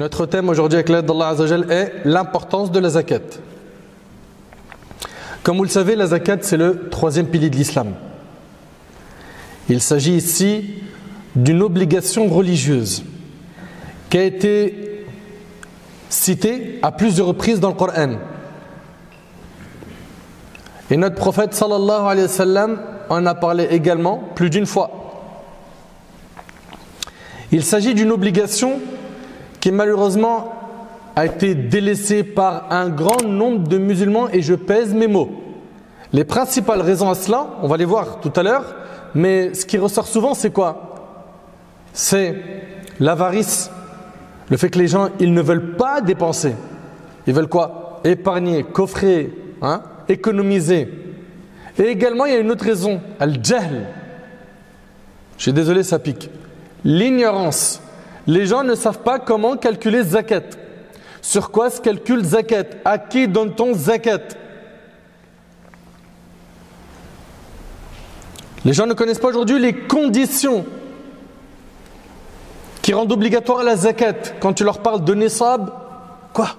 Notre thème aujourd'hui avec l'aide d'Allah Azza wa Jal est l'importance de la zakat. Comme vous le savez, la zakat c'est le troisième pilier de l'islam. Il s'agit ici d'une obligation religieuse qui a été citée à plusieurs reprises dans le Coran. Et notre prophète sallallahu alayhi wa sallam en a parlé également plus d'une fois. Il s'agit d'une obligation qui malheureusement a été délaissée par un grand nombre de musulmans, et je pèse mes mots. Les principales raisons à cela, on va les voir tout à l'heure, mais ce qui ressort souvent c'est quoi? C'est l'avarice, le fait que les gens ils ne veulent pas dépenser. Ils veulent quoi? Épargner, coffrer, économiser. Et également il y a une autre raison, al-jahl. Je suis désolé, ça pique. L'ignorance. Les gens ne savent pas comment calculer zakat. Sur quoi se calcule zakat? À qui donne-t-on zakat? Les gens ne connaissent pas aujourd'hui les conditions qui rendent obligatoire la zakat. Quand tu leur parles de nisab, quoi?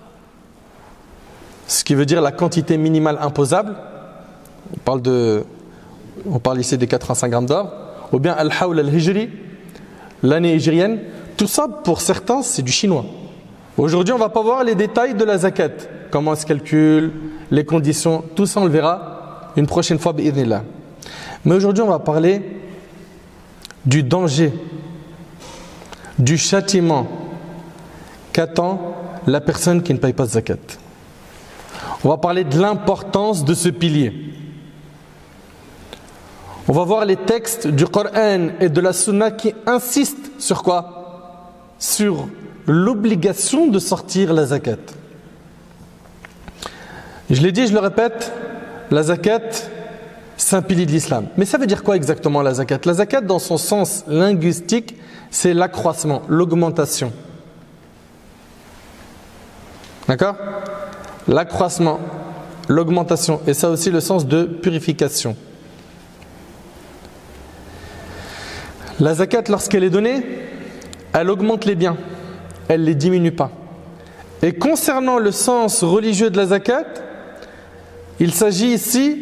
Ce qui veut dire la quantité minimale imposable. On parle ici des 85 grammes d'or. Ou bien al-hawl al-hijri, l'année hijrienne. Tout ça, pour certains, c'est du chinois. Aujourd'hui, on ne va pas voir les détails de la zakat. Comment elle se calcule, les conditions, tout ça on le verra une prochaine fois, bi'idhnillah. Mais aujourd'hui, on va parler du danger, du châtiment qu'attend la personne qui ne paye pas de zakat. On va parler de l'importance de ce pilier. On va voir les textes du Coran et de la Sunna qui insistent sur quoi? Sur l'obligation de sortir la zakat. Je l'ai dit, je le répète, la zakat, c'est un pilier de l'islam. Mais ça veut dire quoi exactement la zakat? La zakat, dans son sens linguistique, c'est l'accroissement, l'augmentation. D'accord? L'accroissement, l'augmentation. Et ça a aussi le sens de purification. La zakat, lorsqu'elle est donnée, elle augmente les biens, elle ne les diminue pas. Et concernant le sens religieux de la zakat, il s'agit ici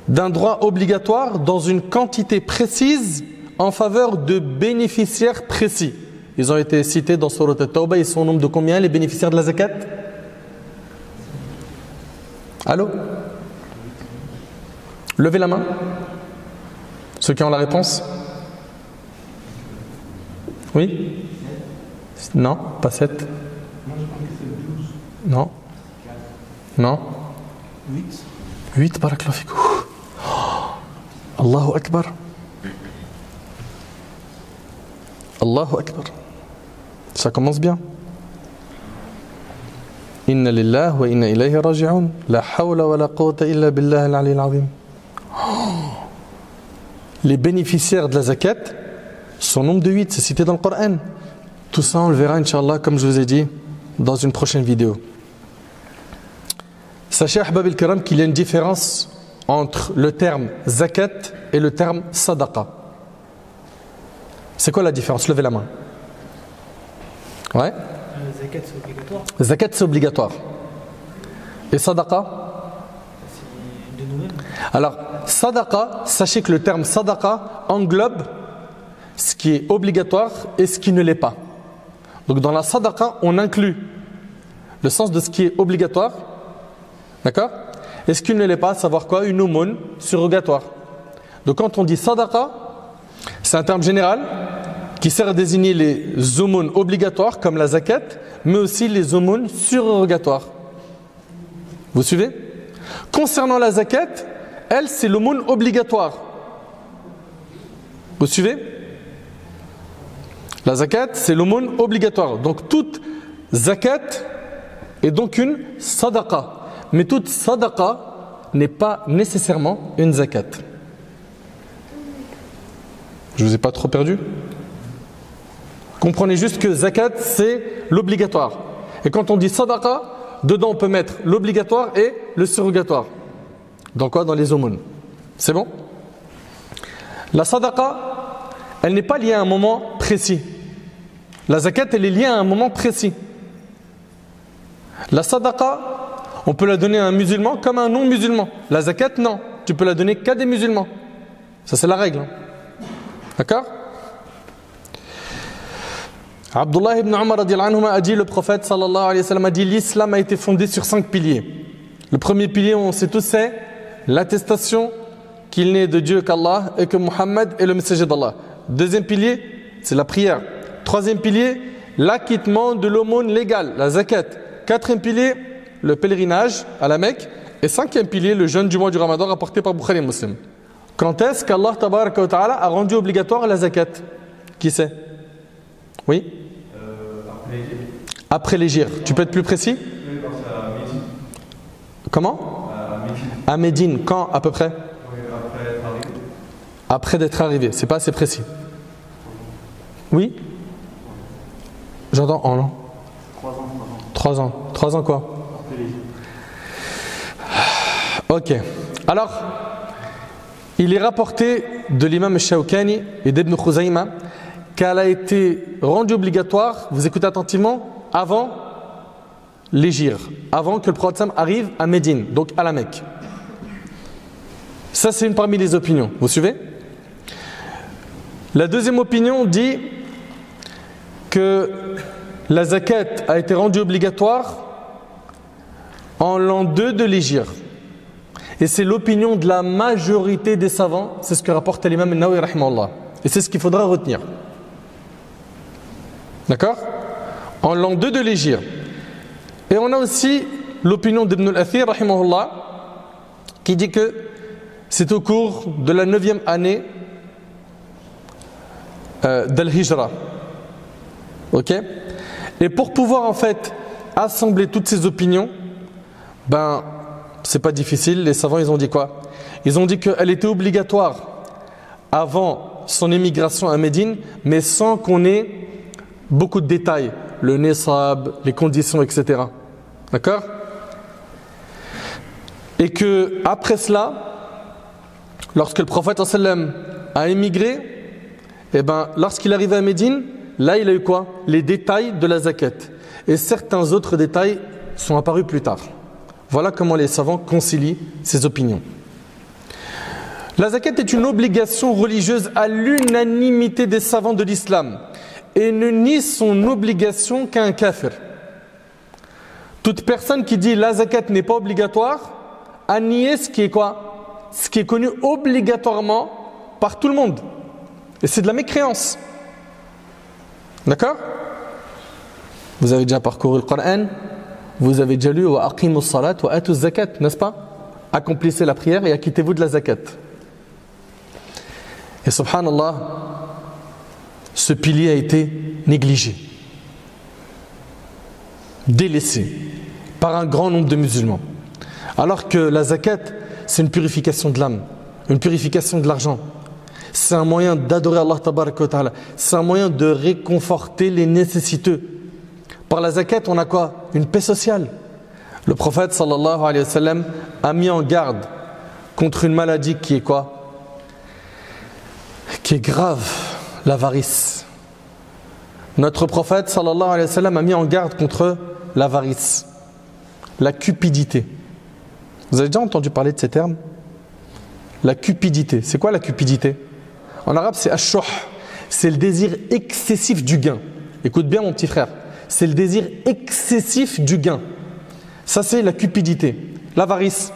d'un droit obligatoire dans une quantité précise en faveur de bénéficiaires précis. Ils ont été cités dans Surat At-Tawbah. Ils sont au nombre de combien les bénéficiaires de la zakat? Allô? Levez la main. Ceux qui ont la réponse? Oui? Non, pas 7. Non. Non. 8, barakallahu fikou. Allahu Akbar. Allahu Akbar. Ça commence bien. Inna lillahi wa inna ilayhi raji'un. La hawla wa la quwwata illa billahi al-ali al-azim. Les bénéficiaires de la zakat, son nombre de 8, c'est cité dans le Coran. Tout ça, on le verra, Inch'Allah, comme je vous ai dit, dans une prochaine vidéo. Sachez, ahbab al-kiram, qu'il y a une différence entre le terme zakat et le terme sadaqa. C'est quoi la différence? Levez la main. Ouais? Zakat, c'est obligatoire. Zakat, c'est obligatoire. Et sadaqa? C'est de nous-mêmes. Alors, sadaqa, sachez que le terme sadaqa englobe ce qui est obligatoire et ce qui ne l'est pas. Donc dans la sadaqa, on inclut le sens de ce qui est obligatoire, d'accord? Et ce qui ne l'est pas, savoir quoi? Une aumône surrogatoire. Donc quand on dit sadaqa, c'est un terme général qui sert à désigner les aumônes obligatoires comme la zakat, mais aussi les aumônes surrogatoires. Vous suivez? Concernant la zakat, elle, c'est l'aumône obligatoire. Vous suivez? La zakat, c'est l'aumône obligatoire. Donc toute zakat est donc une sadaqa. Mais toute sadaqa n'est pas nécessairement une zakat. Je vous ai pas trop perdu? Comprenez juste que zakat, c'est l'obligatoire. Et quand on dit sadaqa, dedans on peut mettre l'obligatoire et le surrogatoire. Dans quoi? Dans les aumônes. C'est bon? La sadaqa, elle n'est pas liée à un moment précis. La zakat, elle est liée à un moment précis. La sadaqa, on peut la donner à un musulman comme à un non-musulman. La zakat, non. Tu peux la donner qu'à des musulmans. Ça, c'est la règle. D'accord? Abdullah ibn Umar a dit, le prophète sallallahu alayhi wa sallam a dit, l'islam a été fondé sur 5 piliers. Le premier pilier, on sait tous, c'est l'attestation qu'il n'est de Dieu qu'Allah et que Muhammad est le messager d'Allah. Deuxième pilier, c'est la prière. Troisième pilier, l'acquittement de l'aumône légale, la zakat. Quatrième pilier, le pèlerinage à la Mecque. Et cinquième pilier, le jeûne du mois du Ramadan rapporté par Bukhari et Muslim. Quand est-ce qu'Allah tabaraka wa ta'ala a rendu obligatoire la zakat? Qui sait? Oui? Après l'Hégire. Tu peux être plus précis? Oui, parce qu'à Médine. Comment? À Médine. À Médine. Quand à peu près? Oui, après être arrivé. Après d'être arrivé. C'est pas assez précis. Oui? J'entends en an. 3 ans. 3 ans. 3 ans quoi? Après l'Hégire. Ok. Alors, il est rapporté de l'imam Shawkani et d'Ibn Khuzayma qu'elle a été rendue obligatoire, vous écoutez attentivement, avant l'Hégire, avant que le prophète arrive à Médine, donc à la Mecque. Ça, c'est une parmi les opinions. Vous suivez? La deuxième opinion dit que la zakat a été rendue obligatoire en l'an 2 de l'Hégire. Et c'est l'opinion de la majorité des savants, c'est ce que rapporte l'imam Nawawi rahimahullah. Et c'est ce qu'il faudra retenir. D'accord? En l'an 2 de l'Hégire. Et on a aussi l'opinion d'Ibn al-Athir rahimahullah qui dit que c'est au cours de la 9e année d'Al-Hijra. Ok? Et pour pouvoir en fait assembler toutes ces opinions, ben c'est pas difficile, les savants ils ont dit quoi? Ils ont dit qu'elle était obligatoire avant son émigration à Médine, mais sans qu'on ait beaucoup de détails, le nisab, les conditions, etc. D'accord? Et que après cela, lorsque le prophète sallam a émigré, et ben lorsqu'il arrivait à Médine, là il a eu quoi? Les détails de la zakat. Et certains autres détails sont apparus plus tard. Voilà comment les savants concilient ces opinions. La zakat est une obligation religieuse à l'unanimité des savants de l'islam et ne nie son obligation qu'à un kafir. Toute personne qui dit la zakat n'est pas obligatoire a nié ce qui est quoi? Ce qui est connu obligatoirement par tout le monde. Et c'est de la mécréance. D'accord? Vous avez déjà parcouru le Coran? Vous avez déjà lu wa aqimus salat wa atuz zakat, n'est-ce pas? Accomplissez la prière et acquittez-vous de la zakat. Et subhanallah, ce pilier a été négligé, délaissé par un grand nombre de musulmans. Alors que la zakat, c'est une purification de l'âme, une purification de l'argent. C'est un moyen d'adorer Allah tabaraka wa ta'ala. C'est un moyen de réconforter les nécessiteux. Par la zakat, on a quoi? Une paix sociale. Le prophète sallallahu alayhi wa sallam a mis en garde contre une maladie qui est quoi? Qui est grave, l'avarice. Notre prophète sallallahu alayhi wa sallam a mis en garde contre l'avarice, la cupidité. Vous avez déjà entendu parler de ces termes? La cupidité. C'est quoi la cupidité? En arabe, c'est ash-shuh. C'est le désir excessif du gain. Écoute bien mon petit frère. C'est le désir excessif du gain. Ça, c'est la cupidité. L'avarice,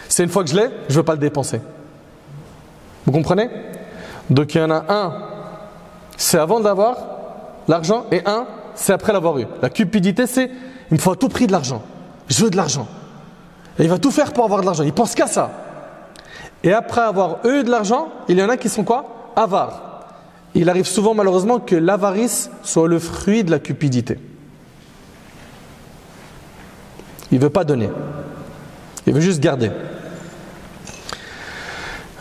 c'est une fois que je l'ai, je ne veux pas le dépenser. Vous comprenez? Donc il y en a un, c'est avant d'avoir l'argent, et un, c'est après l'avoir eu. La cupidité, c'est il me faut à tout prix de l'argent. Je veux de l'argent. Et il va tout faire pour avoir de l'argent. Il pense qu'à ça. Et après avoir eu de l'argent, il y en a qui sont quoi? Avares. Il arrive souvent malheureusement que l'avarice soit le fruit de la cupidité. Il ne veut pas donner. Il veut juste garder.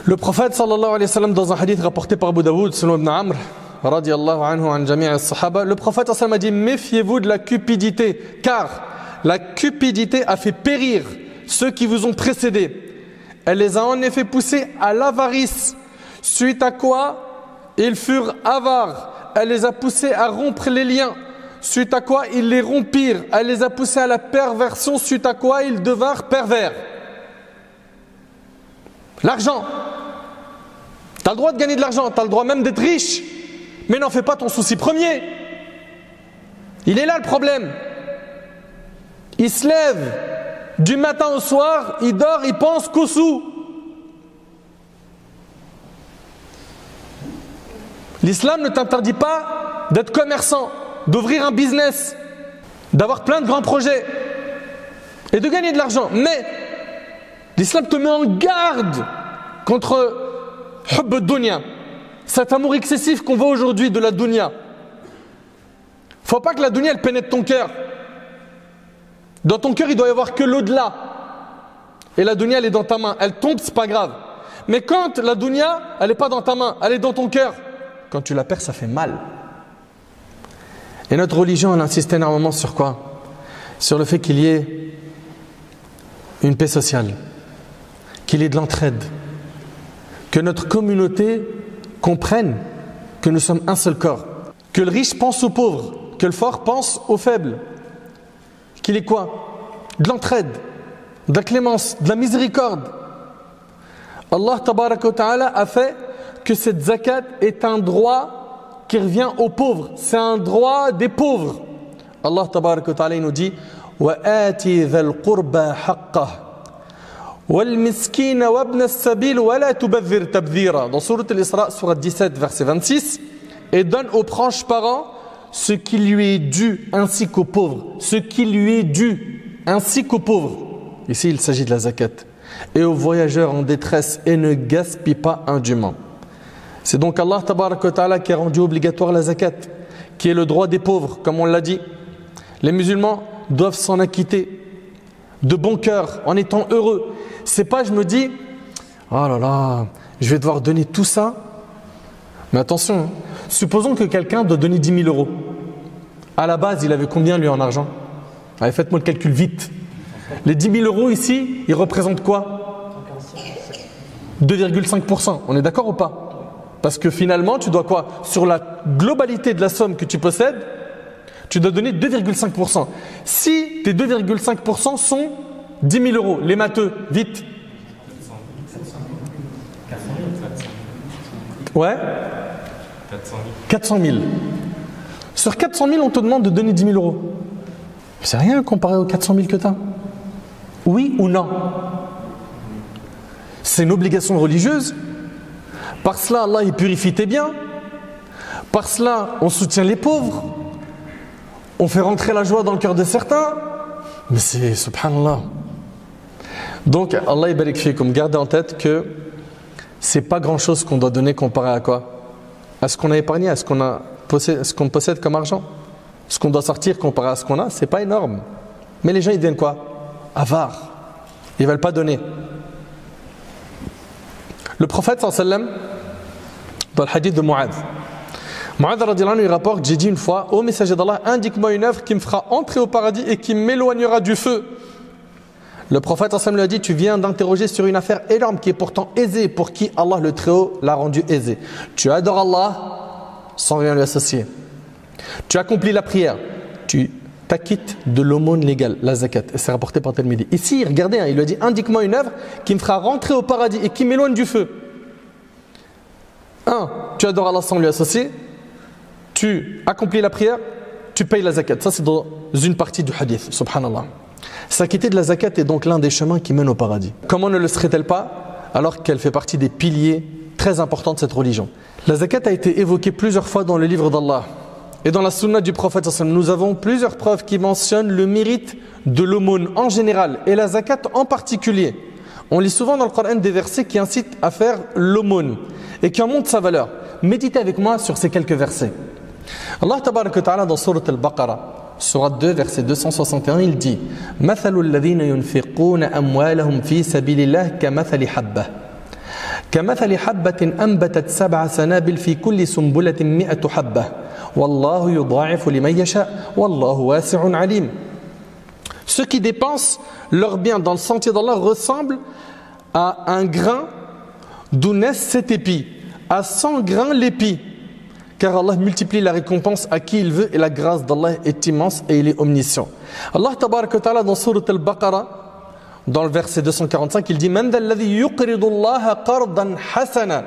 Le prophète sallallahu alayhi wa sallam, dans un hadith rapporté par Abu Daoud selon Ibn Amr radiyallahu anhu an jami' as-sahaba, le prophète sallallahu alayhi wa sallam a dit: méfiez-vous de la cupidité, car la cupidité a fait périr ceux qui vous ont précédés. Elle les a en effet poussés à l'avarice, suite à quoi ils furent avares, elle les a poussés à rompre les liens. Suite à quoi, ils les rompirent. Elle les a poussés à la perversion, suite à quoi, ils devinrent pervers. L'argent. Tu as le droit de gagner de l'argent, tu as le droit même d'être riche. Mais n'en fais pas ton souci premier. Il est là le problème. Il se lève du matin au soir, il dort, il pense qu'au sou. L'islam ne t'interdit pas d'être commerçant, d'ouvrir un business, d'avoir plein de grands projets et de gagner de l'argent. Mais l'islam te met en garde contre hubb ad-dunya, cet amour excessif qu'on voit aujourd'hui de la dunya. Faut pas que la dunya elle pénètre ton cœur. Dans ton cœur, il doit y avoir que l'au-delà. Et la dunya elle est dans ta main. Elle tombe, c'est pas grave. Mais quand la dunya, elle n'est pas dans ta main, elle est dans ton cœur. Quand tu la perds, ça fait mal. Et notre religion, elle insiste énormément sur quoi? Sur le fait qu'il y ait une paix sociale, qu'il y ait de l'entraide, que notre communauté comprenne que nous sommes un seul corps, que le riche pense aux pauvres, que le fort pense aux faibles, qu'il y ait quoi? De l'entraide, de la clémence, de la miséricorde. Allah tabaraka wa ta'ala a fait que cette zakat est un droit qui revient aux pauvres. C'est un droit des pauvres. Allah tabaraka wa ta'ala nous dit وَآتِ ذَا الْقُرْبَى حَقَّهُ وَالْمِسْكِينَ وَابْنَ السَّبِيلِ وَلَا تُبَذِّرْ تَبْذِيرًا. Dans Sourate Al-Isra, Sourate 17, verset 26. Et donne aux proches parents ce qui lui est dû, ainsi qu'aux pauvres. Ce qui lui est dû, ainsi qu'aux pauvres. Ici, il s'agit de la zakat. Et aux voyageurs en détresse, et ne gaspille pas indûment. C'est donc Allah tabaraka wa ta'ala qui a rendu obligatoire la zakat, qui est le droit des pauvres, comme on l'a dit. Les musulmans doivent s'en acquitter de bon cœur, en étant heureux. C'est pas, je me dis, oh là là, je vais devoir donner tout ça. Mais attention, supposons que quelqu'un doit donner 10 000 euros. À la base, il avait combien lui en argent? Allez, faites-moi le calcul vite. Les 10 000 euros ici, ils représentent quoi? 2,5%. On est d'accord ou pas? Parce que finalement, tu dois quoi? Sur la globalité de la somme que tu possèdes, tu dois donner 2,5%. Si tes 2,5% sont 10 000 euros, les matheux, vite. Ouais 400 000. Sur 400 000, on te demande de donner 10 000 euros. C'est rien comparé aux 400 000 que tu as. Oui ou non? C'est une obligation religieuse. Par cela, Allah il purifie tes biens. Par cela, on soutient les pauvres. On fait rentrer la joie dans le cœur de certains. Mais c'est subhanallah. Donc, Allah il barik fikum, gardez en tête que c'est pas grand chose qu'on doit donner comparé à quoi? À ce qu'on a épargné, à ce qu'on possède comme argent. Ce qu'on doit sortir comparé à ce qu'on a, c'est pas énorme. Mais les gens ils deviennent quoi? Avares. Ils veulent pas donner. Le prophète sallallahu alayhi wa sallam, dans le hadith de Mu'adh, radiallahu anhu, il rapporte, j'ai dit une fois, ô messager d'Allah, indique-moi une œuvre qui me fera entrer au paradis et qui m'éloignera du feu. Le prophète sallallahu alayhi wa sallam lui a dit, tu viens d'interroger sur une affaire énorme qui est pourtant aisée, pour qui Allah le Très-Haut l'a rendu aisée. Tu adores Allah sans rien lui associer. Tu accomplis la prière. Tu t'acquittes de l'aumône légale, la zakat. Et c'est rapporté par Tirmidhi. Ici, regardez, il lui a dit, indique-moi une œuvre qui me fera rentrer au paradis et qui m'éloigne du feu. 1. Tu adores Allah sans lui associer. Tu accomplis la prière. Tu payes la zakat. Ça, c'est dans une partie du hadith. Subhanallah. S'acquitter de la zakat est donc l'un des chemins qui mènent au paradis. Comment ne le serait-elle pas alors qu'elle fait partie des piliers très importants de cette religion? La zakat a été évoquée plusieurs fois dans le livre d'Allah. Et dans la sunna du prophète, nous avons plusieurs preuves qui mentionnent le mérite de l'aumône en général et la zakat en particulier. On lit souvent dans le Coran des versets qui incitent à faire l'aumône et qui en montrent sa valeur. Méditez avec moi sur ces quelques versets. Allah tabaraka wa ta'ala dans Sourate Al-Baqarah, Sourate 2, verset 261, il dit « مَثَلُ الَّذِينَ يُنْفِقُونَ أَمْوَالَهُمْ فِي سَبِيلِ اللَّهِ كَمَثَلِ حَبَّةٍ كَمَثَلِ حَبَّةٍ أَنْبَتَتْ 7 سَنَابِلَ فِي كُلِّ سُنْبُلَةٍ 100 حَبَّةٍ Wallahu yudha'ifu liman yasha wallahu wasi'un alim. Ceux qui dépensent leurs biens dans le sentier d'Allah ressemblent à un grain d'où naissent 7 épis, à 100 grains l'épi, car Allah multiplie la récompense à qui il veut et la grâce d'Allah est immense et il est omniscient. Allah tabaraka wa ta'ala dans Sourate Al-Baqarah, dans le verset 245, il dit Man dhal ladhi yuqridu Allah qardan hasana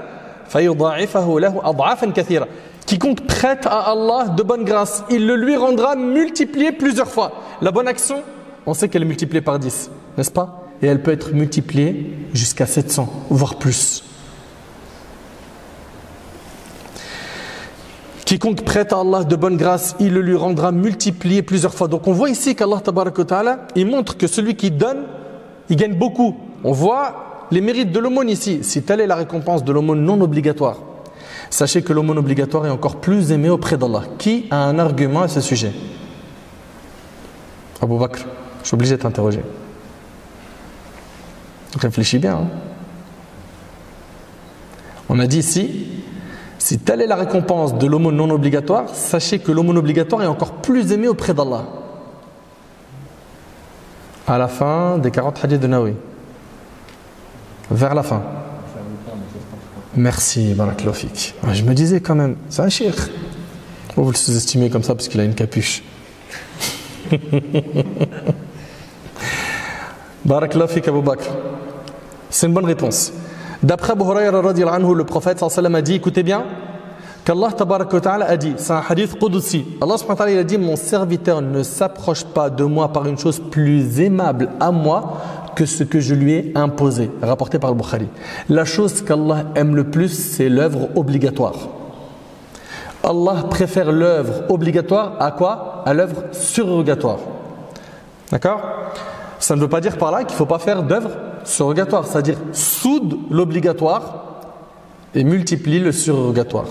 fayudha'ifahu lahu ad'afan kathira. Quiconque prête à Allah de bonne grâce, il le lui rendra multiplié plusieurs fois. La bonne action, on sait qu'elle est multipliée par 10, n'est-ce pas? Et elle peut être multipliée jusqu'à 700, voire plus. Quiconque prête à Allah de bonne grâce, il le lui rendra multiplié plusieurs fois. Donc on voit ici qu'Allah tabaraka wa ta'ala, il montre que celui qui donne, il gagne beaucoup. On voit les mérites de l'aumône ici. Si telle est la récompense de l'aumône non obligatoire, sachez que l'aumône obligatoire est encore plus aimé auprès d'Allah. Qui a un argument à ce sujet? Abou Bakr, je suis obligé de t'interroger. Réfléchis bien. Hein. On a dit ici, si telle est la récompense de l'aumône non obligatoire, sachez que l'aumône obligatoire est encore plus aimé auprès d'Allah. À la fin des 40 hadiths de Nawawi. Vers la fin. Merci, barakallahu fik. Je me disais quand même, c'est un cheikh. Vous le sous-estimez comme ça parce qu'il a une capuche. Barakallahu fik Abu Bakr. C'est une bonne réponse. D'après Abu Hurayra radiyallahu anhu, le prophète sallallahu alayhi wa sallam a dit, écoutez bien, qu'Allah tabaraka wa ta'ala a dit, c'est un hadith qudsi. Allah subhanahu wa ta'ala il a dit, mon serviteur ne s'approche pas de moi par une chose plus aimable à moi que ce que je lui ai imposé, rapporté par le Bukhari. La chose qu'Allah aime le plus, c'est l'œuvre obligatoire. Allah préfère l'œuvre obligatoire à quoi? À l'œuvre surrogatoire. D'accord? Ça ne veut pas dire par là qu'il ne faut pas faire d'œuvre surrogatoire, c'est-à-dire soude l'obligatoire et multiplie le surrogatoire.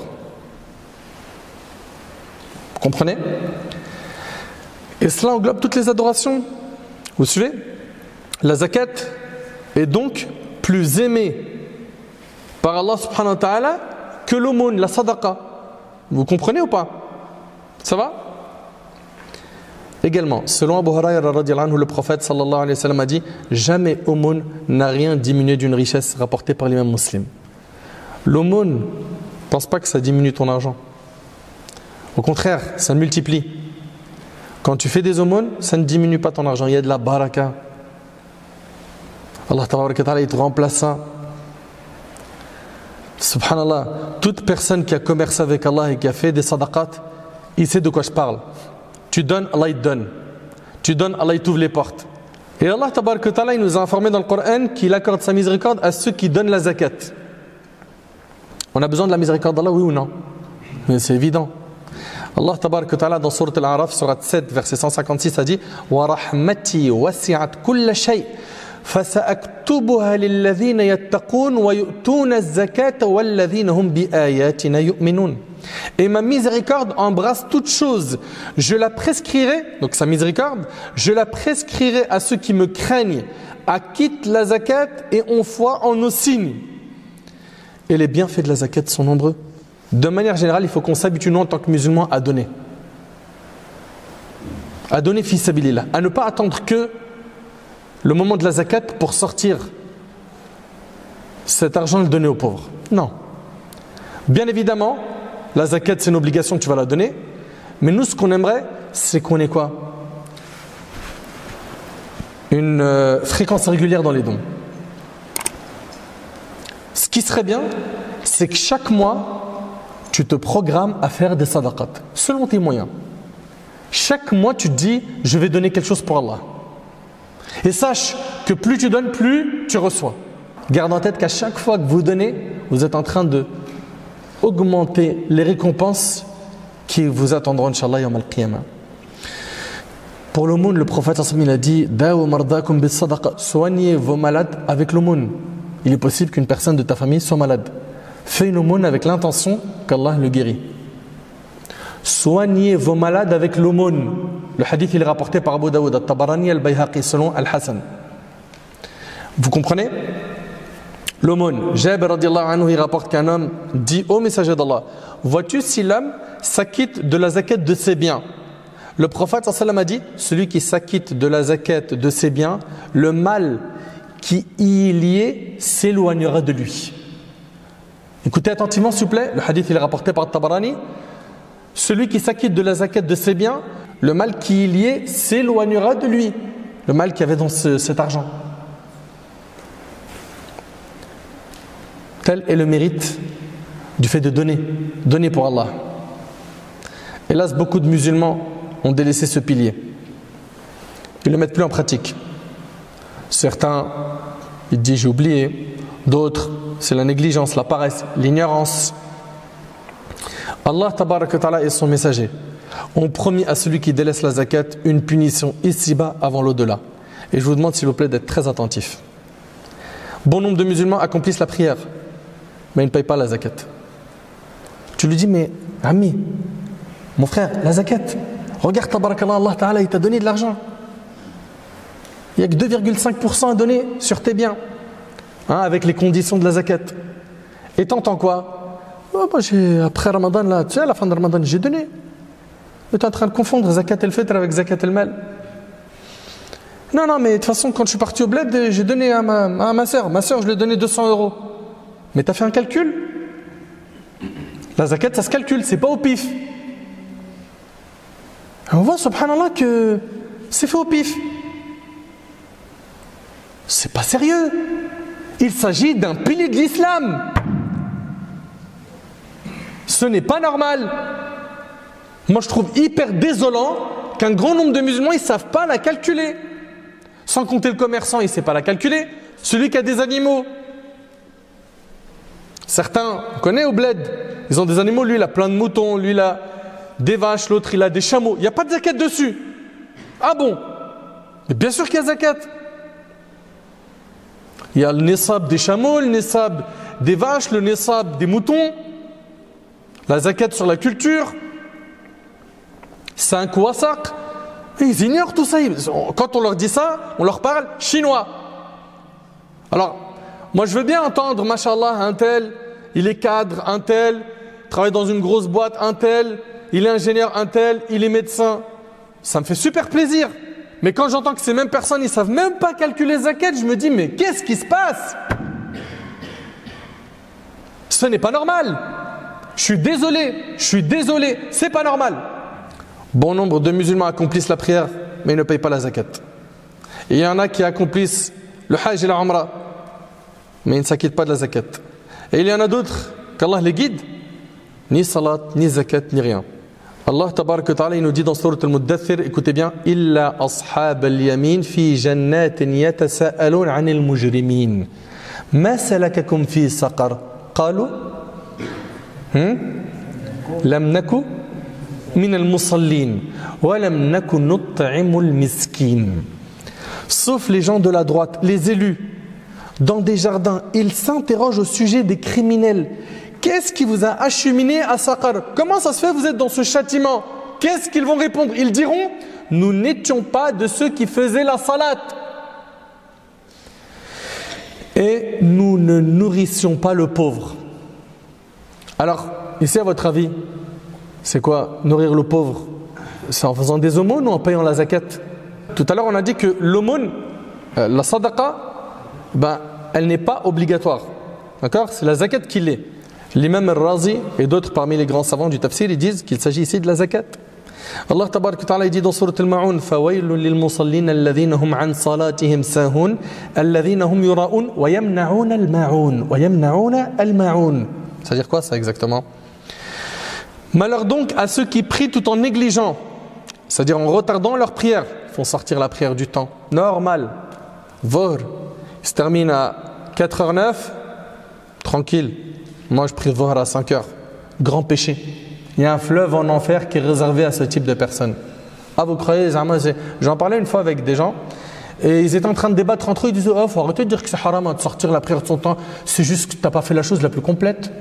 Vous comprenez? Et cela englobe toutes les adorations. Vous suivez? La zakat est donc plus aimée par Allah subhanahu wa ta'ala que l'aumône, la sadaqa. Vous comprenez ou pas? Ça va? Également, selon Abu Hurayra radiyallahu anhu, le prophète sallallahu alayhi wa sallam a dit jamais aumône n'a rien diminué d'une richesse rapportée par l'imam muslim. L'aumône, ne pense pas que ça diminue ton argent. Au contraire, ça multiplie. Quand tu fais des aumônes, ça ne diminue pas ton argent, il y a de la baraka. Allah tabaraka wa ta'ala, il te remplace ça. Subhanallah, toute personne qui a commercé avec Allah et qui a fait des sadaqat, il sait de quoi je parle. Tu donnes, Allah il te donne. Tu donnes, Allah il t'ouvre les portes. Et Allah tabaraka wa ta'ala, il nous a informé dans le Coran qu'il accorde sa miséricorde à ceux qui donnent la zakat. On a besoin de la miséricorde d'Allah, oui ou non? Mais c'est évident. Allah tabaraka wa ta'ala dans Sourate Al-A'raf, Sourate 7, verset 156 a dit wa rahmati wasi'at kulla shay' فَسَأَكْتُبُهَا لِلَّذِينَ يَتَّقُونَ وَيُؤْتُونَ الزَّكَاةَ وَالَّذِينَ هُمْ بِآيَاتِنَا يُؤْمِنُونَ. Et ma miséricorde embrasse toute chose. Je la prescrirai, donc sa miséricorde, je la prescrirai à ceux qui me craignent, acquittent la zakat et ont foi en nos signes. Et les bienfaits de la zakat sont nombreux. De manière générale, il faut qu'on s'habitue, nous, en tant que musulmans, à donner. À donner fi sabilillah. À ne pas attendre que le moment de la zakat pour sortir cet argent et le donner aux pauvres. Non. Bien évidemment, la zakat c'est une obligation que tu vas la donner, mais nous ce qu'on aimerait, c'est qu'on ait quoi? Une fréquence régulière dans les dons. Ce qui serait bien, c'est que chaque mois, tu te programmes à faire des sadaqat, selon tes moyens. Chaque mois, tu te dis, je vais donner quelque chose pour Allah. Et sache que plus tu donnes, plus tu reçois. Garde en tête qu'à chaque fois que vous donnez, vous êtes en train de augmenter les récompenses qui vous attendront, Inch'Allah, yawm al-qiyamah. Pour l'aumône, le prophète il a dit Dawu mardakum bis sadaqa. Soignez vos malades avec l'aumône. Il est possible qu'une personne de ta famille soit malade. Fais une aumône avec l'intention qu'Allah le guérit. Soignez vos malades avec l'aumône. Le hadith il est rapporté par Abu Daoud al-Tabarani al-Bayhaqi selon Al-Hasan. Vous comprenez? L'aumône. Jabir radiyallahu anhu il rapporte qu'un homme dit au messager d'Allah, vois-tu si l'homme s'acquitte de la zakat de ses biens? Le prophète sallallahu alayhi wa sallam a dit, celui qui s'acquitte de la zakat de ses biens, le mal qui y est lié s'éloignera de lui. Écoutez attentivement s'il vous plaît, le hadith il est rapporté par Tabarani. celui qui s'acquitte de la zakat de ses biens, le mal qui y est s'éloignera de lui, le mal qu'il y avait dans cet argent. Tel est le mérite du fait de donner pour Allah. Hélas, beaucoup de musulmans ont délaissé ce pilier. Ils ne le mettent plus en pratique. Certains, ils disent j'ai oublié. D'autres, c'est la négligence, la paresse, l'ignorance. Allah tabaraka wa ta'ala et son messager ont promis à celui qui délaisse la zakat une punition ici-bas avant l'au-delà. Et je vous demande s'il vous plaît d'être très attentif. Bon nombre de musulmans accomplissent la prière, mais ils ne payent pas la zakat. Tu lui dis mais ami, mon frère, la zakat, regarde tabarakallah, Allah ta'ala il t'a donné de l'argent. Il n'y a que 2,5% à donner sur tes biens, hein, avec les conditions de la zakat. Et t'entends quoi? Oh, moi après Ramadan, là, tu sais, à la fin de Ramadan, j'ai donné. Tu es en train de confondre zakat el-fitr avec zakat el-mal. Non, mais de toute façon, quand je suis parti au bled, j'ai donné à ma soeur. Ma soeur, je lui ai donné 200 €. Mais tu as fait un calcul? La zakat, ça se calcule, c'est pas au pif. Et on voit, subhanallah, que c'est fait au pif. C'est pas sérieux. Il s'agit d'un pilier de l'islam. Ce n'est pas normal. Moi, je trouve hyper désolant qu'un grand nombre de musulmans, ils ne savent pas la calculer. Sans compter le commerçant, il ne sait pas la calculer. Celui qui a des animaux. Certains, on connaît au bled, ils ont des animaux. Lui, il a plein de moutons. Lui, il a des vaches. L'autre, il a des chameaux. Il n'y a pas de zakat dessus. Ah bon? Mais bien sûr qu'il y a zakat. Il y a le nisab des chameaux, le nisab des vaches, le nisab des moutons, la zakat sur la culture, 5 wasaq. Ils ignorent tout ça. Quand on leur dit ça, on leur parle chinois. Alors, moi je veux bien entendre, mashallah, un tel, il est cadre, un tel, travaille dans une grosse boîte, un tel, il est ingénieur, un tel, il est médecin. Ça me fait super plaisir. Mais quand j'entends que ces mêmes personnes, ils ne savent même pas calculer zakat, je me dis, mais qu'est-ce qui se passe? Ce n'est pas normal. Je suis désolé, c'est pas normal. Bon nombre de musulmans accomplissent la prière, mais ils ne payent pas la zakat. Et il y en a qui accomplissent le hajj et la umrah, mais ils ne s'acquittent pas de la zakat. Et il y en a d'autres, qu'Allah les guide, ni salat, ni zakat, ni rien. Allah tabaraka wa ta'ala, il nous dit dans Surat al-Muddathir, écoutez bien, illa ashab al-yamin fi jannatin yatasa'alun 'anil mujrimin ma salakakum fi saqar qalu lam naku min al-musallin wa lam naku nut'imu al-miskin. Sauf les gens de la droite, les élus, dans des jardins, ils s'interrogent au sujet des criminels. Qu'est-ce qui vous a acheminé à Saqar? Comment ça se fait que vous êtes dans ce châtiment? Qu'est-ce qu'ils vont répondre? Ils diront, nous n'étions pas de ceux qui faisaient la salat. Et nous ne nourrissions pas le pauvre. Alors, ici à votre avis, c'est quoi nourrir le pauvre? C'est en faisant des aumônes ou en payant la zakat? Tout à l'heure on a dit que l'aumône, la sadaqa, elle n'est pas obligatoire. D'accord? C'est la zakat qui l'est. L'imam al-Razi et d'autres parmi les grands savants du tafsir, ils disent qu'il s'agit ici de la zakat. Allah tabaraka wa ta'ala dit dans Surat al-Ma'un, fawailun lil musallin alladhina hum an salatihim sahun alladhina hum yura'un wa yamna'una al-ma'un. Ça veut dire quoi ça exactement? Malheur donc à ceux qui prient tout en négligeant, c'est-à-dire en retardant leur prière. Ils font sortir la prière du temps normal. Dhuhr, il se termine à 4h09, tranquille. Moi, je prie Dhuhr à 5h. Grand péché. Il y a un fleuve en enfer qui est réservé à ce type de personnes. Ah, vous croyez, j'en parlais une fois avec des gens et ils étaient en train de débattre entre eux. Ils disaient, oh, faut arrêter de dire que c'est haram de sortir la prière de son temps. C'est juste que tu n'as pas fait la chose la plus complète.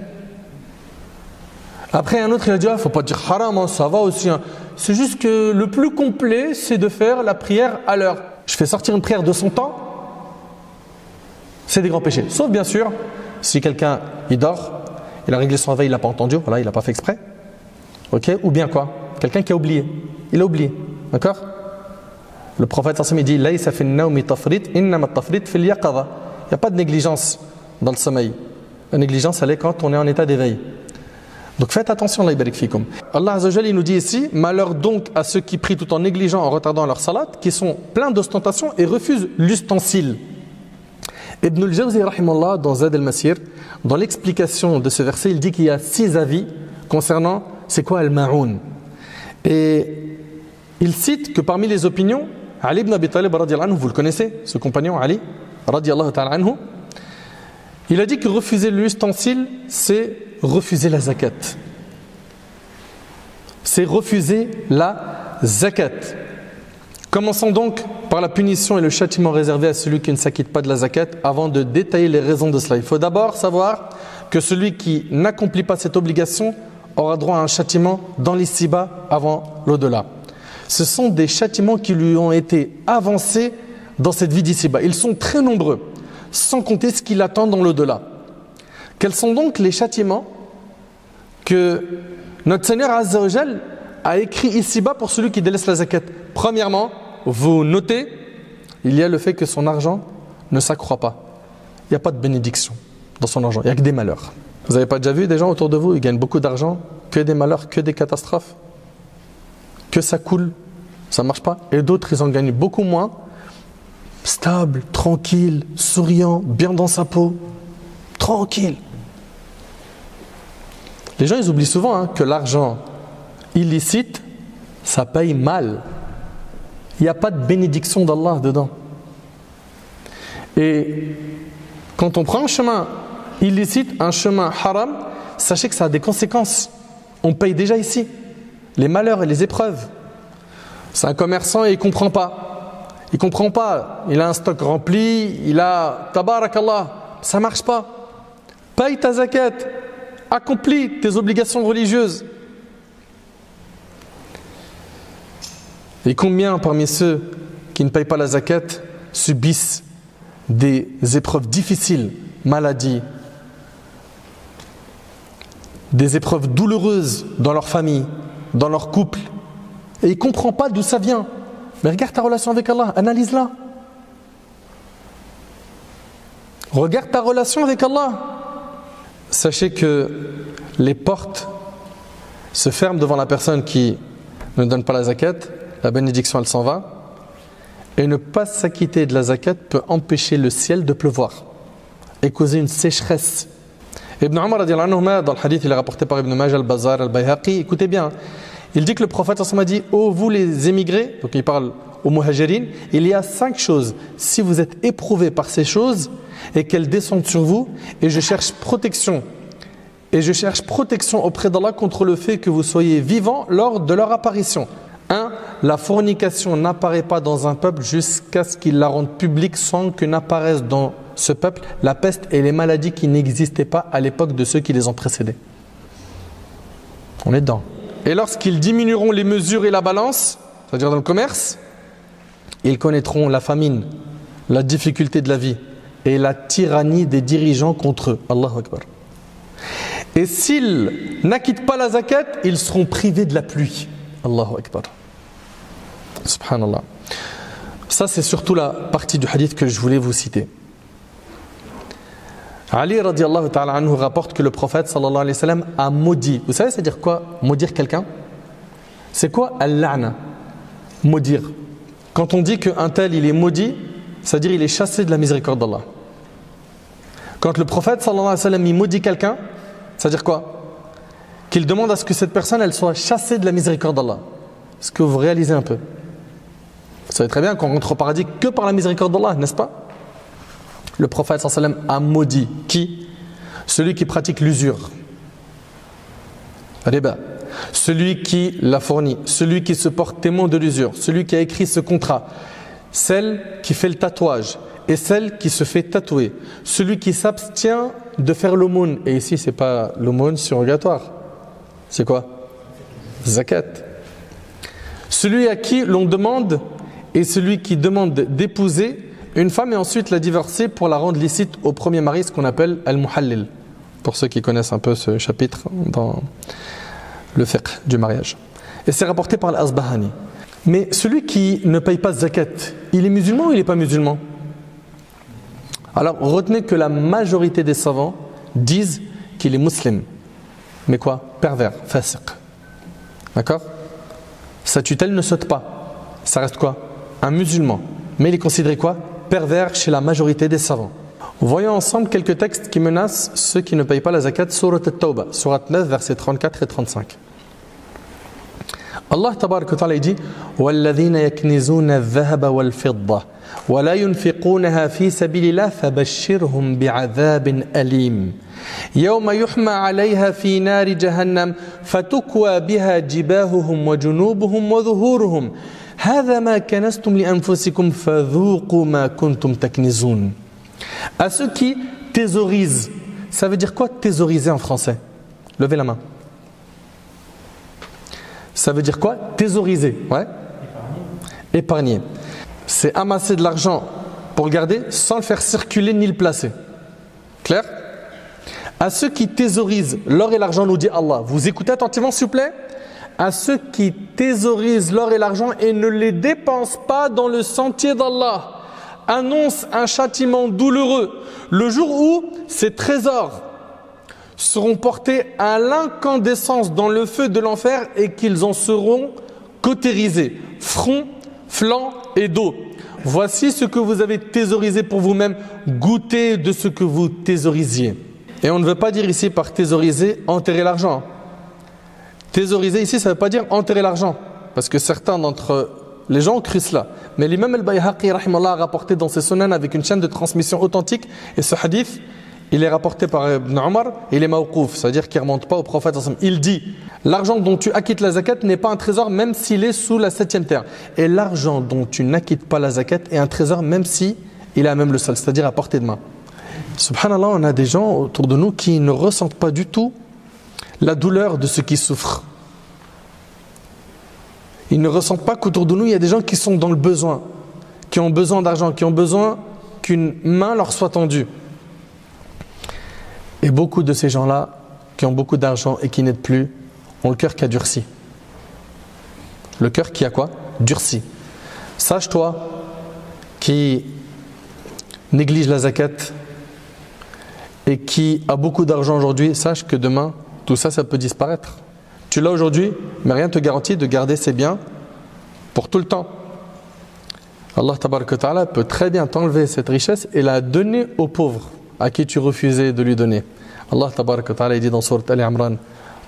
Après, un autre, il a dit, faut pas dire haram, hein, ça va aussi. Hein. C'est juste que le plus complet, c'est de faire la prière à l'heure. Je fais sortir une prière de son temps, c'est des grands péchés. Sauf bien sûr, si quelqu'un il dort, il a réglé son réveil, il l'a pas entendu, voilà, il l'a pas fait exprès. Ok? Ou bien quoi? Quelqu'un qui a oublié. Il a oublié. D'accord? Le prophète sallallahu alayhi wa sallam dit, Laysa fi an-nawmi tafrit, innama at-tafrit fi al-yaqadha. Il n'y a pas de négligence dans le sommeil. La négligence, elle est quand on est en état d'éveil. Donc faites attention, Allah yabarik fikum. Allah Azza wa Jalla, il nous dit ici, malheur donc à ceux qui prient tout en négligeant, en retardant leur salat, qui sont pleins d'ostentation et refusent l'ustensile. Ibn al-Jawzi, rahimahullah, dans Zad al-Masir, dans l'explication de ce verset, il dit qu'il y a 6 avis concernant c'est quoi al-ma'oun. Et il cite que parmi les opinions, Ali ibn Abi Talib, radiyallahu anhu, vous le connaissez, ce compagnon Ali, radiyallahu ta'ala anhu, il a dit que refuser l'ustensile, c'est refuser la zakat. C'est refuser la zakat. Commençons donc par la punition et le châtiment réservé à celui qui ne s'acquitte pas de la zakat avant de détailler les raisons de cela. Il faut d'abord savoir que celui qui n'accomplit pas cette obligation aura droit à un châtiment dans l'ici-bas avant l'au-delà. Ce sont des châtiments qui lui ont été avancés dans cette vie d'ici-bas. Ils sont très nombreux, sans compter ce qui l'attend dans l'au-delà. Quels sont donc les châtiments que notre Seigneur Azza wa Jal a écrit ici-bas pour celui qui délaisse la zakat? Premièrement, vous notez, il y a le fait que son argent ne s'accroît pas. Il n'y a pas de bénédiction dans son argent, il n'y a que des malheurs. Vous n'avez pas déjà vu des gens autour de vous, ils gagnent beaucoup d'argent, que des malheurs, que des catastrophes, que ça coule, ça ne marche pas. Et d'autres, ils en gagnent beaucoup moins, stable, tranquille, souriant, bien dans sa peau, tranquille. Les gens, ils oublient souvent que l'argent illicite, ça paye mal. Il n'y a pas de bénédiction d'Allah dedans. Et quand on prend un chemin illicite, un chemin haram, sachez que ça a des conséquences. On paye déjà ici les malheurs et les épreuves. C'est un commerçant et il ne comprend pas. Il ne comprend pas. Il a un stock rempli, il a tabarakallah, ça ne marche pas. Paye ta zakat, accomplis tes obligations religieuses. Et combien parmi ceux qui ne payent pas la zakat subissent des épreuves difficiles, maladies, des épreuves douloureuses dans leur famille, dans leur couple, et ils ne comprennent pas d'où ça vient. Mais regarde ta relation avec Allah, analyse-la. Regarde ta relation avec Allah. Sachez que les portes se ferment devant la personne qui ne donne pas la zakat. La bénédiction, elle s'en va. Et ne pas s'acquitter de la zakat peut empêcher le ciel de pleuvoir et causer une sécheresse. Ibn Umar, radiyallahu anhu, dans le hadith, il est rapporté par Ibn Majah, al-Bazar, al-Bayhaqi. Écoutez bien, il dit que le prophète a dit: ô vous les émigrés, donc il parle aux muhajirin, il y a 5 choses. Si vous êtes éprouvés par ces choses et qu'elles descendent sur vous, et je cherche protection auprès d'Allah contre le fait que vous soyez vivants lors de leur apparition. 1. La fornication n'apparaît pas dans un peuple jusqu'à ce qu'il la rende publique sans que n'apparaissent dans ce peuple la peste et les maladies qui n'existaient pas à l'époque de ceux qui les ont précédés. On est dedans. Et lorsqu'ils diminueront les mesures et la balance, c'est-à-dire dans le commerce, ils connaîtront la famine, la difficulté de la vie et la tyrannie des dirigeants contre eux. Allahu Akbar. Et s'ils n'acquittent pas la zakat, ils seront privés de la pluie. Allahu Akbar. Subhanallah. Ça, c'est surtout la partie du hadith que je voulais vous citer. Ali radiallahu ta'ala anhu rapporte que le prophète sallallahu alayhi wa sallam a maudit. Vous savez, c'est-à-dire quoi? Maudire quelqu'un? C'est quoi al-la'na? Maudire. Quand on dit qu'un tel il est maudit, c'est-à-dire il est chassé de la miséricorde d'Allah. Quand le prophète sallallahu alayhi wa sallam il maudit quelqu'un, c'est-à-dire quoi? Qu'il demande à ce que cette personne elle soit chassée de la miséricorde d'Allah. Est-ce que vous réalisez un peu? Vous savez très bien qu'on rentre au paradis que par la miséricorde d'Allah, n'est-ce pas? Le prophète sallallahu alayhi wa sallam a maudit qui? Celui qui pratique l'usure, riba, celui qui la fournit, celui qui se porte témoin de l'usure, celui qui a écrit ce contrat, celle qui fait le tatouage et celle qui se fait tatouer, celui qui s'abstient de faire l'aumône. Et ici c'est pas l'aumône surrogatoire, c'est quoi? Zakat. Celui à qui l'on demande et celui qui demande d'épouser une femme et ensuite la divorcer pour la rendre licite au premier mari, ce qu'on appelle al-muhallil, pour ceux qui connaissent un peu ce chapitre dans le fiqh du mariage. Et c'est rapporté par l'Asbahani. Mais celui qui ne paye pas zakat, il est musulman ou il n'est pas musulman? Alors retenez que la majorité des savants disent qu'il est musulman. mais quoi? Pervers, fasiq. D'accord? Sa tutelle ne saute pas. Ça reste quoi? Un musulman. Mais il est considéré quoi? Pervers chez la majorité des savants. Voyons ensemble quelques textes qui menacent ceux qui ne payent pas la zakat. Surat At-Tawbah, Surat 9, versets 34 et 35. Allah tabarak wa ta'ala dit وَالَّذِينَ يَكْنِزُونَ الذَّهَبَ وَالْفِضَّةَ وَلَا يُنْفِقُونَهَا فِي سَبِيلِ اللَّهِ فَبَشِّرْهُم بِعَذَابٍ أَلِيمٍ يَوْمَ يُحْمَى عَلَيْهَا فِي نَارِ جَهَنَّمَ فَتُكْوَى بِهَا جِبَاهُهُمْ وَجُنُوبُهُمْ وَظُهُورُهُم هَذَا مَا كَنَزْتُمْ لِأَنفُسِكُمْ فَذُوقُوا مَا كُنتُمْ تَكْنِزُونَ. À ceux qui thésaurisent. Ça veut dire quoi thésauriser en français? Levez la main. Ça veut dire quoi? Thésauriser. Ouais. Épargner. C'est amasser de l'argent pour le garder sans le faire circuler ni le placer. Clair? À ceux qui thésaurisent l'or et l'argent, nous dit Allah. Vous écoutez attentivement s'il vous plaît? À ceux qui thésaurisent l'or et l'argent et ne les dépensent pas dans le sentier d'Allah, annonce un châtiment douloureux le jour où ces trésors seront portés à l'incandescence dans le feu de l'enfer et qu'ils en seront cautérisés, front, flanc et dos. Voici ce que vous avez thésaurisé pour vous-même, goûtez de ce que vous thésaurisiez. Et on ne veut pas dire ici par thésauriser enterrer l'argent. Thésauriser ici, ça ne veut pas dire enterrer l'argent, parce que certains d'entre les gens ont cru cela. Mais l'imam al-Bayhaqi rahimallah a rapporté dans ses sunan avec une chaîne de transmission authentique, et ce hadith, il est rapporté par Ibn Omar, il est mawqouf, c'est-à-dire qu'il ne remonte pas au prophète. Il dit, l'argent dont tu acquittes la zakat n'est pas un trésor même s'il est sous la 7e terre. Et l'argent dont tu n'acquittes pas la zakat est un trésor même si il est à même le sol, c'est-à-dire à portée de main. Subhanallah, on a des gens autour de nous qui ne ressentent pas du tout la douleur de ceux qui souffrent. Ils ne ressentent pas qu'autour de nous, il y a des gens qui sont dans le besoin, qui ont besoin d'argent, qui ont besoin qu'une main leur soit tendue. Et beaucoup de ces gens-là, qui ont beaucoup d'argent et qui n'aident plus, ont le cœur qui a durci. Le cœur qui a quoi? Durci. Sache toi, qui néglige la zakat et qui a beaucoup d'argent aujourd'hui, sache que demain, tout ça, ça peut disparaître. Tu l'as aujourd'hui, mais rien ne te garantit de garder ces biens pour tout le temps. Allah tabaraka wa ta'ala peut très bien t'enlever cette richesse et la donner aux pauvres à qui tu refusais de lui donner. Allah tabaraka wa ta'ala dit dans sourate Al-Imran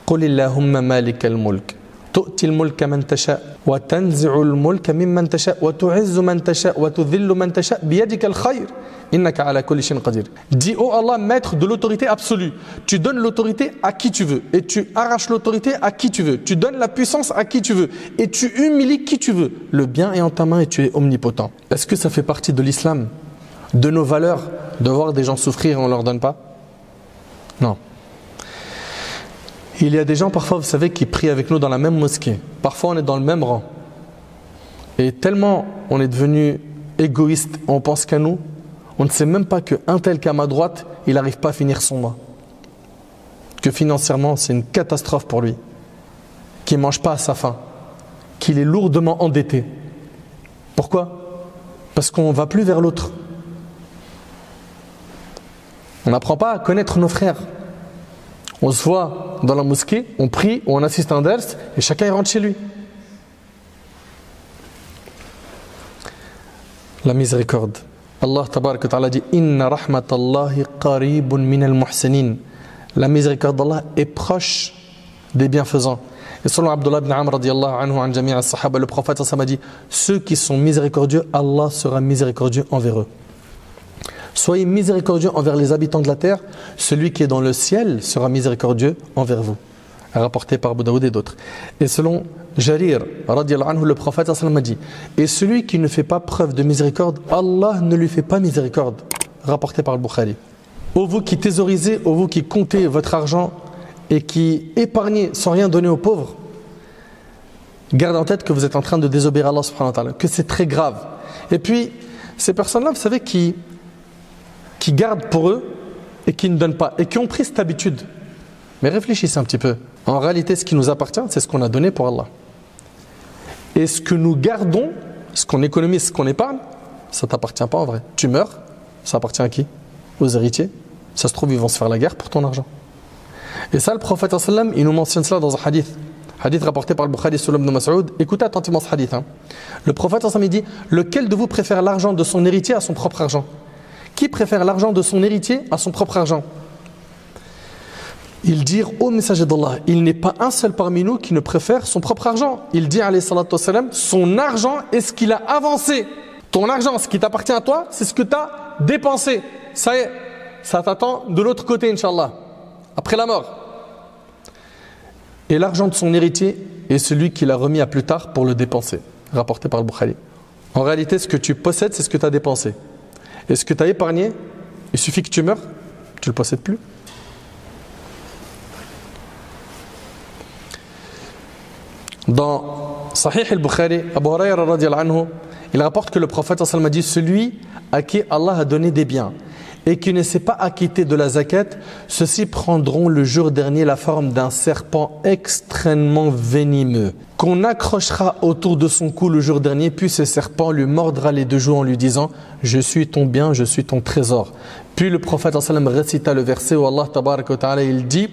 قُلِ اللَّهُمَّ مَالِكَ الْمُلْكِ تُؤْتِي الْمُلْكَ مَنْ تَشَاءُ وَتَنْزِعُ الْمُلْكَ مِمَّنْ تَشَاءُ وَتُعِزُّ مَنْ تَشَاءُ وَتُذِلُّ مَنْ تَشَاءُ بِيَدِكَ الْخَيْرُ إِنَّكَ عَلَى كُلِّ شَيْءٍ قَدِيرٌ. Dis ô Allah, maître de l'autorité absolue, tu donnes l'autorité à qui tu veux et tu arraches l'autorité à qui tu veux, tu donnes la puissance à qui tu veux et tu humilies qui tu veux. Le bien est en ta main et tu es omnipotent. Est-ce que ça fait partie de l'islam, de nos valeurs, de voir des gens souffrir et on ne leur donne pas? Non. Il y a des gens parfois, vous savez, qui prient avec nous dans la même mosquée. Parfois on est dans le même rang. Et tellement on est devenu égoïste, on pense qu'à nous, on ne sait même pas qu'un tel qu'à ma droite, il n'arrive pas à finir son mois. Que financièrement c'est une catastrophe pour lui. Qu'il ne mange pas à sa faim. Qu'il est lourdement endetté. Pourquoi? Parce qu'on ne va plus vers l'autre. On n'apprend pas à connaître nos frères. On se voit dans la mosquée, on prie, on assiste à un ders et chacun rentre chez lui. La miséricorde. Allah tabaraka wa ta'ala dit Inna rahmatallahi qaribun minal muhsinin. La miséricorde d'Allah est proche des bienfaisants. Et selon Abdullah ibn Amr radiyallahu anhu an jami' as-sahaba, le prophète a dit ceux qui sont miséricordieux, Allah sera miséricordieux envers eux. Soyez miséricordieux envers les habitants de la terre, celui qui est dans le ciel sera miséricordieux envers vous. Rapporté par Abu Daoud et d'autres. Et selon Jarir, radiyallahu anhu, le prophète a dit et celui qui ne fait pas preuve de miséricorde, Allah ne lui fait pas miséricorde. Rapporté par le Bukhari. Ô vous qui thésaurisez, ô vous qui comptez votre argent et qui épargnez sans rien donner aux pauvres, gardez en tête que vous êtes en train de désobéir à Allah subhanahu wa ta'ala, que c'est très grave. Et puis, ces personnes-là, vous savez, qui gardent pour eux et qui ne donnent pas et qui ont pris cette habitude. Mais réfléchissez un petit peu. En réalité, ce qui nous appartient, c'est ce qu'on a donné pour Allah. Et ce que nous gardons, ce qu'on économise, ce qu'on épargne, ça ne t'appartient pas en vrai. Tu meurs, ça appartient à qui? Aux héritiers. Ça se trouve, ils vont se faire la guerre pour ton argent. Et ça, le prophète sallam, il nous mentionne cela dans un hadith. Hadith rapporté par le Bukhari sur l'Ibn Mas'ud. Écoutez attentivement ce hadith. Le prophète sallam, il dit: lequel de vous préfère l'argent de son héritier à son propre argent? Qui préfère l'argent de son héritier à son propre argent? Il dit: ô messager d'Allah, il n'est pas un seul parmi nous qui ne préfère son propre argent. Il dit, alayhi salatu wassalam, son argent est ce qu'il a avancé. Ton argent, ce qui t'appartient à toi, c'est ce que tu as dépensé. Ça y est, ça t'attend de l'autre côté, Inch'Allah, après la mort. Et l'argent de son héritier est celui qu'il a remis à plus tard pour le dépenser. Rapporté par le Bukhari. En réalité, ce que tu possèdes, c'est ce que tu as dépensé. Et ce que tu as épargné, il suffit que tu meurs, tu ne le possèdes plus. Dans Sahih al-Bukhari, Abu Hurayra radiyallahu anhu, il rapporte que le prophète sallallahu alayhi wa sallam a dit: celui à qui Allah a donné des biens et qui ne s'est pas acquitté de la zakat, ceux-ci prendront le jour dernier la forme d'un serpent extrêmement venimeux qu'on accrochera autour de son cou le jour dernier, puis ce serpent lui mordra les deux joues en lui disant: je suis ton bien, je suis ton trésor. Puis le prophète sallallahu alayhi wa sallam récita le verset où Allah tabaraka wa ta'ala il dit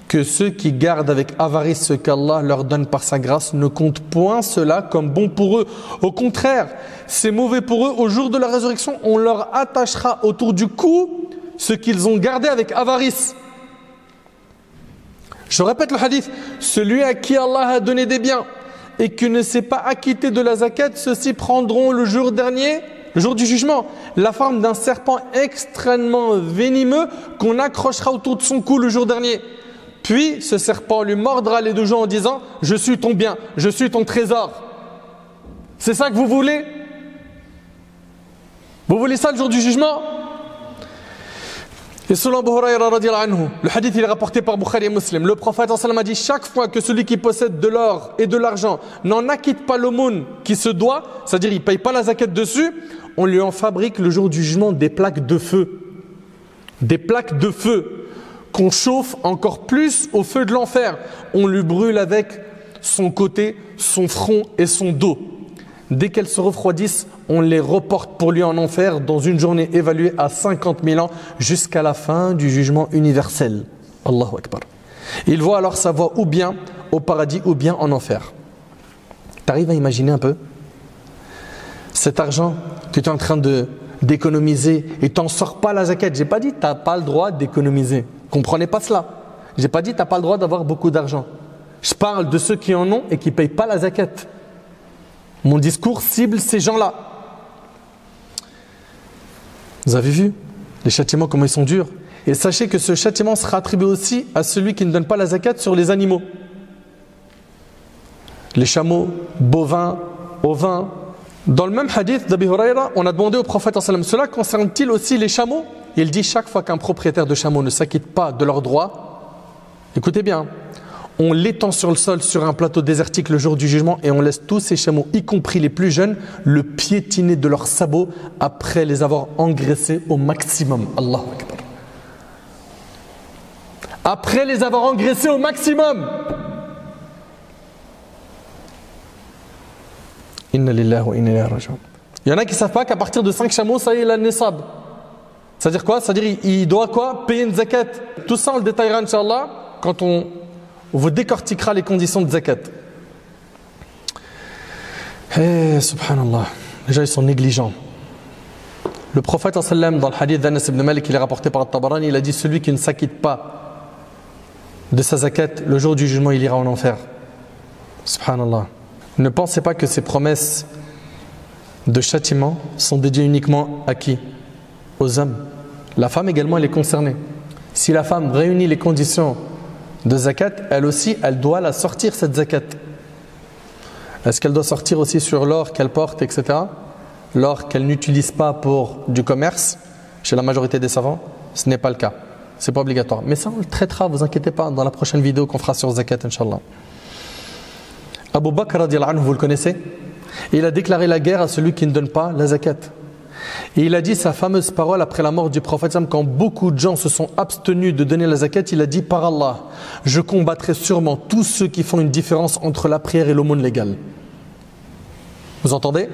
que ceux qui gardent avec avarice ce qu'Allah leur donne par sa grâce ne comptent point cela comme bon pour eux. Au contraire, c'est mauvais pour eux. Au jour de la résurrection, on leur attachera autour du cou ce qu'ils ont gardé avec avarice. Je répète le hadith: celui à qui Allah a donné des biens et qui ne s'est pas acquitté de la zakat, ceux-ci prendront le jour dernier, le jour du jugement, la forme d'un serpent extrêmement venimeux qu'on accrochera autour de son cou le jour dernier. Puis ce serpent lui mordra les deux joues en disant: je suis ton bien, je suis ton trésor. C'est ça que vous voulez? Vous voulez ça le jour du jugement? Et selon Abu Hurayra radiyallahu anhu, le hadith il est rapporté par Bukhari et Muslim, le prophète sallallahu alayhi wa sallam a dit: chaque fois que celui qui possède de l'or et de l'argent n'en acquitte pas l'aumône qui se doit, c'est-à-dire il ne paye pas la zakat dessus, on lui en fabrique le jour du jugement des plaques de feu. Des plaques de feu qu'on chauffe encore plus au feu de l'enfer. On lui brûle avec son côté, son front et son dos. Dès qu'elles se refroidissent, on les reporte pour lui en enfer dans une journée évaluée à 50 000 ans jusqu'à la fin du jugement universel. Allahu Akbar. Il voit alors sa voie ou bien au paradis ou bien en enfer. Tu arrives à imaginer un peu cet argent que tu es en train d'économiser et tu n'en sors pas la zakat? J'ai pas dit tu n'as pas le droit d'économiser. Comprenez pas cela. J'ai pas dit tu n'as pas le droit d'avoir beaucoup d'argent. Je parle de ceux qui en ont et qui ne payent pas la zakat. Mon discours cible ces gens-là. Vous avez vu les châtiments, comment ils sont durs? Et sachez que ce châtiment sera attribué aussi à celui qui ne donne pas la zakat sur les animaux. Les chameaux, bovins, ovins. Dans le même hadith d'Abi Hurayra, on a demandé au prophète sallam: cela concerne-t-il aussi les chameaux? Il dit: chaque fois qu'un propriétaire de chameau ne s'acquitte pas de leurs droits, écoutez bien, on l'étend sur le sol sur un plateau désertique le jour du jugement et on laisse tous ces chameaux, y compris les plus jeunes, le piétiner de leurs sabots après les avoir engraissés au maximum. Allahu Akbar. Après les avoir engraissés au maximum. Inna lillahi wa inna ilayhi raji'un. Il y en a qui ne savent pas qu'à partir de 5 chameaux, ça y est, il a le nisab. C'est-à-dire quoi? C'est-à-dire il doit quoi? Payer une zakat. Tout ça on le détaillera Inch'Allah quand on vous décortiquera les conditions de zakat. Subhanallah, les gens ils sont négligents. Le prophète sallam dans le hadith d'Anas ibn Malik, il est rapporté par At-Tabarani, il a dit: celui qui ne s'acquitte pas de sa zakat, le jour du jugement il ira en enfer. Subhanallah. Ne pensez pas que ces promesses de châtiment sont dédiées uniquement à qui? Aux hommes. La femme également elle est concernée. Si la femme réunit les conditions de zakat, elle aussi elle doit la sortir cette zakat. Est-ce qu'elle doit sortir aussi sur l'or qu'elle porte, etc.? L'or qu'elle n'utilise pas pour du commerce, chez la majorité des savants, ce n'est pas le cas. C'est pas obligatoire. Mais ça on le traitera, vous inquiétez pas, dans la prochaine vidéo qu'on fera sur zakat, Inch'Allah. Abu Bakr radiyallahu anhu, vous le connaissez? Il a déclaré la guerre à celui qui ne donne pas la zakat. Et il a dit sa fameuse parole après la mort du prophète, quand beaucoup de gens se sont abstenus de donner la zakat, il a dit: par Allah, je combattrai sûrement tous ceux qui font une différence entre la prière et l'aumône légale. Vous entendez?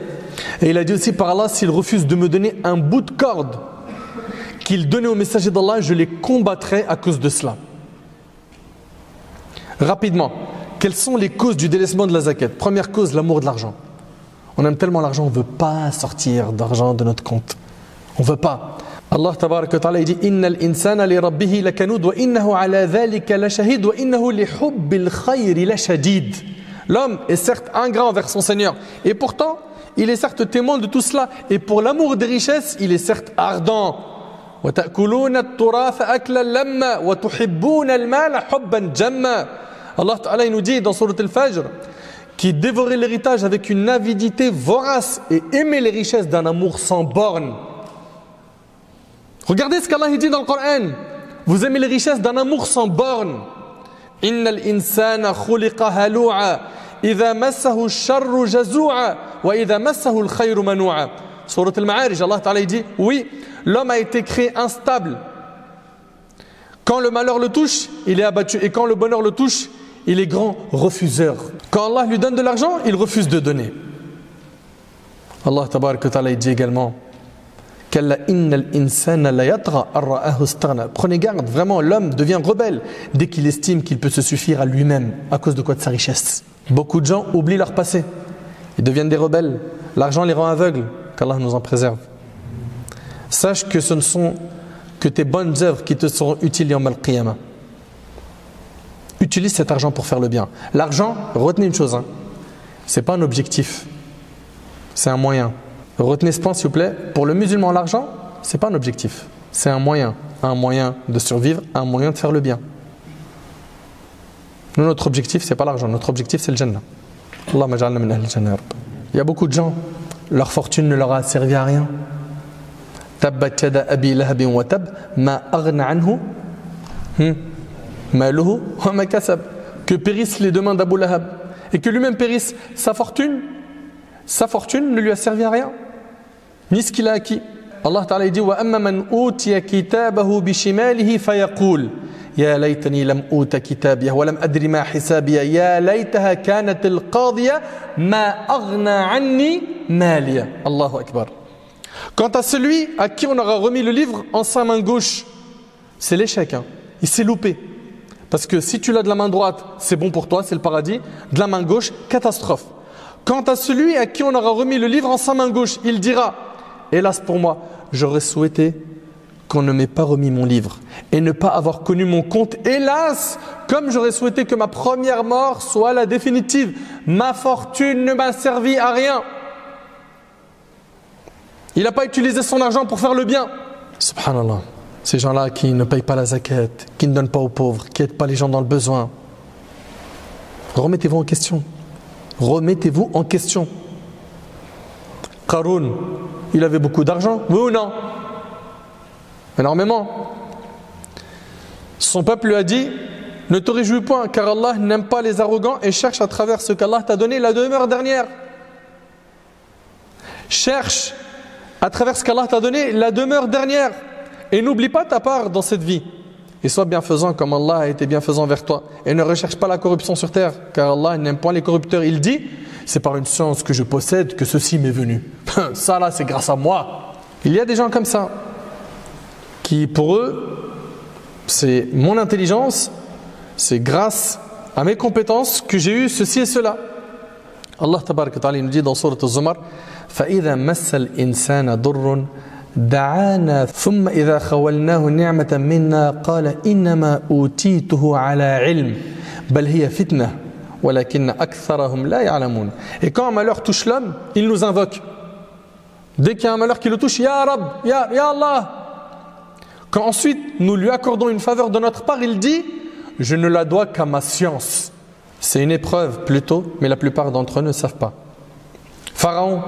Et il a dit aussi: par Allah, s'ils refusent de me donner un bout de corde qu'ils donnaient au messager d'Allah, je les combattrai à cause de cela. Rapidement, quelles sont les causes du délaissement de la zakat? Première cause, l'amour de l'argent. On aime tellement l'argent, on ne veut pas sortir d'argent de notre compte. On ne veut pas. Allah tabarak wa ta'ala dit Innal insana li rabbihi lakanud wa innahu ala dhalika la shahid wa innahu li hubbil khayri la shadid. L'homme est certes ingrat envers son Seigneur et pourtant il est certes témoin de tout cela et pour l'amour des richesses il est certes ardent. Wa ta'kuluna at-turatha aklan lamma wa tuhibbuna al-mala hubban jamma. Allah ta'ala il nous dit dans Sourate Al-Fajr qui dévorait l'héritage avec une avidité vorace et aimait les richesses d'un amour sans borne. Regardez ce qu'Allah dit dans le Coran. Vous aimez les richesses d'un amour sans borne. Innal insana khuliqa halu'a idha massahu ash-sharru jazua wa idha massahu al-khayru manu'a. Surat Al-Ma'arij, Allah Ta'ala dit oui, l'homme a été créé instable. Quand le malheur le touche, il est abattu et quand le bonheur le touche, il est grand refuseur. Quand Allah lui donne de l'argent, il refuse de donner. Allah Ta'ala dit également prenez garde, vraiment l'homme devient rebelle dès qu'il estime qu'il peut se suffire à lui-même. À cause de quoi? De sa richesse. Beaucoup de gens oublient leur passé. Ils deviennent des rebelles. L'argent les rend aveugles. Qu'Allah nous en préserve. Sache que ce ne sont que tes bonnes œuvres qui te seront utiles yawm al-qiyamah. Utilise cet argent pour faire le bien. L'argent, retenez une chose, c'est pas un objectif, c'est un moyen. Retenez ce point s'il vous plaît. Pour le musulman, l'argent, c'est pas un objectif, c'est un moyen de survivre, un moyen de faire le bien. Nous, notre objectif, c'est pas l'argent, notre objectif, c'est le Jannah. Allahumma ja'alna min ahli al-Jannah. Il y a beaucoup de gens, leur fortune ne leur a servi à rien. Tabbat yada abi lahabin wa tab ma aghna anhu maluhu wa ma kasab. Que périssent les deux mains d'Abu Lahab et que lui-même périsse sa fortune ne lui a servi à rien, ni ce qu'il a acquis. Allah Ta'ala dit wa amma man utiya kitabahu bi shimalihi fayaqul ya laytani lam uta kitabiya wa lam adri ma hisabiya ya laytaha kanat al-qadiya ma aghna anni maliya. Allahu akbar. Quant à celui à qui on aura remis le livre en sa main gauche, c'est l'échec, il s'est loupé. Parce que si tu l'as de la main droite, c'est bon pour toi, c'est le paradis. De la main gauche, catastrophe. Quant à celui à qui on aura remis le livre en sa main gauche, il dira « Hélas pour moi, j'aurais souhaité qu'on ne m'ait pas remis mon livre et ne pas avoir connu mon compte. Hélas, comme j'aurais souhaité que ma première mort soit la définitive. Ma fortune ne m'a servi à rien. » Il n'a pas utilisé son argent pour faire le bien. Subhanallah. Ces gens-là qui ne payent pas la zakat, qui ne donnent pas aux pauvres, qui n'aident pas les gens dans le besoin. Remettez-vous en question. Remettez-vous en question. Qaroun, il avait beaucoup d'argent, oui ou non? Énormément. Son peuple lui a dit « Ne te réjouis point, car Allah n'aime pas les arrogants et cherche à travers ce qu'Allah t'a donné la demeure dernière. » Cherche à travers ce qu'Allah t'a donné la demeure dernière. Et n'oublie pas ta part dans cette vie. Et sois bienfaisant comme Allah a été bienfaisant vers toi. Et ne recherche pas la corruption sur terre, car Allah n'aime pas les corrupteurs. Il dit, c'est par une science que je possède que ceci m'est venu. Ça là, c'est grâce à moi. Il y a des gens comme ça, qui pour eux, c'est mon intelligence, c'est grâce à mes compétences que j'ai eu ceci et cela. Allah tabarak wa ta'ala nous dit dans Sourate Az-Zumar, فَإِذَا مَسَّ الْإِنسَانَ ضُرٌّ دعانا ثم إذا خولناه نعمة منا قال إنما أوتيته على علم بل هي فتنة ولكن أكثرهم لا يعلمون. Et quand un malheur touche l'homme, il nous invoque. Dès qu'il y a un malheur qui le touche, Ya Rab, Ya Allah. Quand ensuite nous lui accordons une faveur de notre part, il dit je ne la dois qu'à ma science. C'est une épreuve plutôt, mais la plupart d'entre eux ne savent pas. Pharaon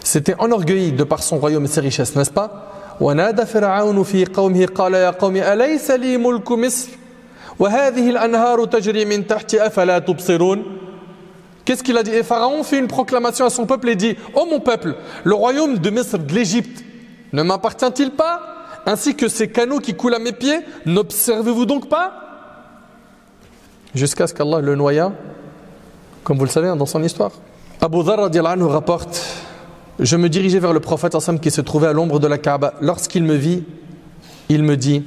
s'était enorgueilli de par son royaume et ses richesses, n'est-ce pas? وَنَادَ فِرْعَوْنُ فِي قَوْمِهِ قَالَ يَا قَوْمِ أَلَيْسَ لِي مُلْكُ مِصْرَ وَهَذِهِ الْأَنْهَارُ تَجْرِي مِنْ تَحْتِي أَفَلَا تُبْصِرُونَ. Qu'est-ce qu'il a dit? Et Pharaon fait une proclamation à son peuple et dit ô mon peuple, le royaume de Misr, de l'Égypte, ne m'appartient-il pas? Ainsi que ces canaux qui coulent à mes pieds, n'observez-vous donc pas? Jusqu'à ce qu'Allah le noya, comme vous le savez dans son histoire. Abu Dharr radiyallahu anhu rapporte: je me dirigeais vers le prophète qui se trouvait à l'ombre de la Kaaba. Lorsqu'il me vit, il me dit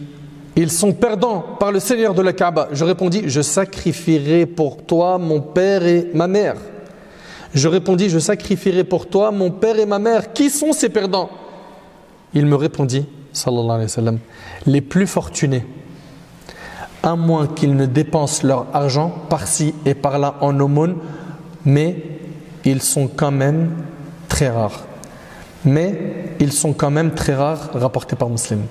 ils sont perdants par le Seigneur de la Kaaba. Je répondis, je sacrifierai pour toi mon père et ma mère. Je répondis, je sacrifierai pour toi mon père et ma mère. Qui sont ces perdants? Il me répondit, sallallahu alayhi wa sallam, les plus fortunés, à moins qu'ils ne dépensent leur argent par-ci et par-là en aumône, mais ils sont quand même très rares. Mais ils sont quand même très rares, rapportés par Muslim.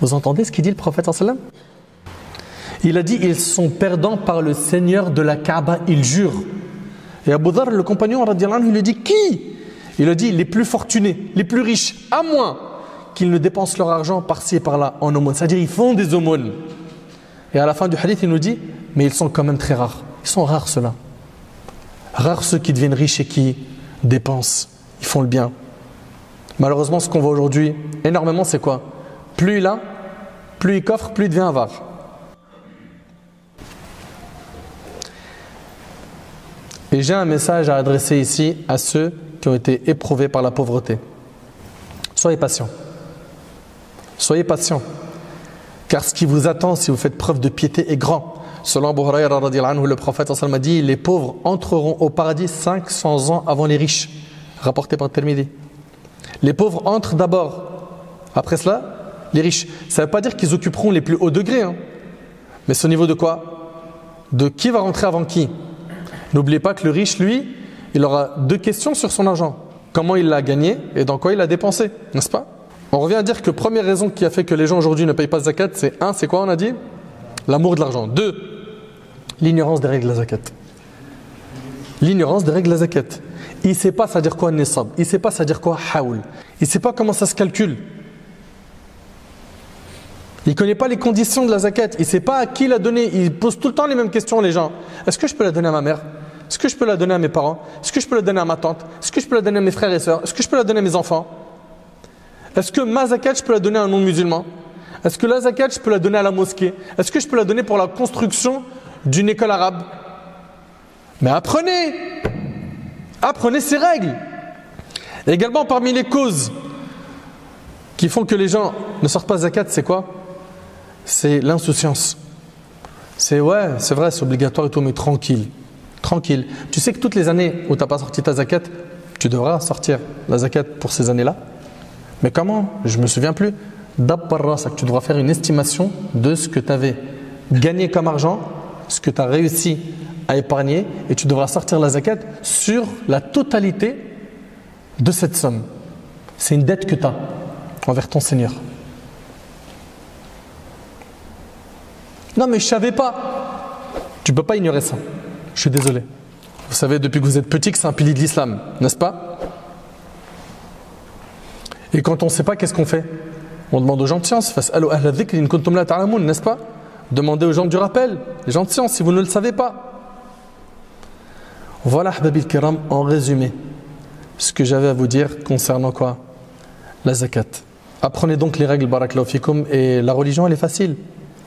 Vous entendez ce qu'il dit le prophète sallallahu alayhi wa sallam? Il a dit, ils sont perdants par le Seigneur de la Kaaba, il jure. Et Abu Dharr, le compagnon, il lui dit, qui? Il a dit, les plus fortunés, les plus riches, à moins qu'ils ne dépensent leur argent par-ci et par-là en aumône. C'est-à-dire, ils font des aumônes. Et à la fin du hadith, il nous dit, mais ils sont quand même très rares. Ils sont rares ceux-là. Rares ceux qui deviennent riches et qui dépensent. Ils font le bien. Malheureusement, ce qu'on voit aujourd'hui énormément, c'est quoi? Plus il a, plus il coffre, plus il devient avare. Et j'ai un message à adresser ici à ceux qui ont été éprouvés par la pauvreté. Soyez patients. Soyez patients. Car ce qui vous attend si vous faites preuve de piété est grand. Selon Abu Hurayra radhiyallahu anhu, le prophète a dit, les pauvres entreront au paradis 500 ans avant les riches. Rapporté par Tirmidhi. Les pauvres entrent d'abord. Après cela, les riches. Ça ne veut pas dire qu'ils occuperont les plus hauts degrés. Mais c'est au niveau de quoi? De qui va rentrer avant qui? N'oubliez pas que le riche, lui, il aura deux questions sur son argent. Comment il l'a gagné et dans quoi il l'a dépensé, n'est-ce pas? On revient à dire que première raison qui a fait que les gens aujourd'hui ne payent pas de zakat, c'est un, c'est quoi on a dit? L'amour de l'argent. Deux, l'ignorance des règles de la zakat. L'ignorance des règles de la zakat. Il ne sait pas ça dire quoi nisab, il ne sait pas ça dire quoi haoul, il ne sait pas comment ça se calcule. Il ne connaît pas les conditions de la zakat, il ne sait pas à qui la donner, il pose tout le temps les mêmes questions les gens. Est-ce que je peux la donner à ma mère? Est-ce que je peux la donner à mes parents? Est-ce que je peux la donner à ma tante? Est-ce que je peux la donner à mes frères et sœurs? Est-ce que je peux la donner à mes enfants? Est-ce que ma zakat, je peux la donner à un non-musulman? Est-ce que la zakat, je peux la donner à la mosquée? Est-ce que je peux la donner pour la construction d'une école arabe? Mais apprenez! Apprenez ces règles. Et également parmi les causes qui font que les gens ne sortent pas zakat, c'est quoi? C'est l'insouciance. C'est ouais, c'est vrai, c'est obligatoire et tout, mais tranquille. Tranquille. Tu sais que toutes les années où tu n'as pas sorti ta zakat, tu devras sortir la zakat pour ces années-là. Mais comment? Je ne me souviens plus. D'abbarra, c'est que tu devras faire une estimation de ce que tu avais gagné comme argent, ce que tu as réussi à épargner, et tu devras sortir la zakat sur la totalité de cette somme. C'est une dette que tu as envers ton Seigneur. Non mais je ne savais pas. Tu ne peux pas ignorer ça. Je suis désolé. Vous savez depuis que vous êtes petit que c'est un pilier de l'islam, n'est-ce pas? Et quand on ne sait pas, qu'est-ce qu'on fait? On demande aux gens de science, n'est-ce pas? Demandez aux gens du rappel, les gens de science, si vous ne le savez pas. Voilà, Ahbabil Kiram, en résumé, ce que j'avais à vous dire concernant quoi? La zakat. Apprenez donc les règles, barakallahu fikum, et la religion, elle est facile.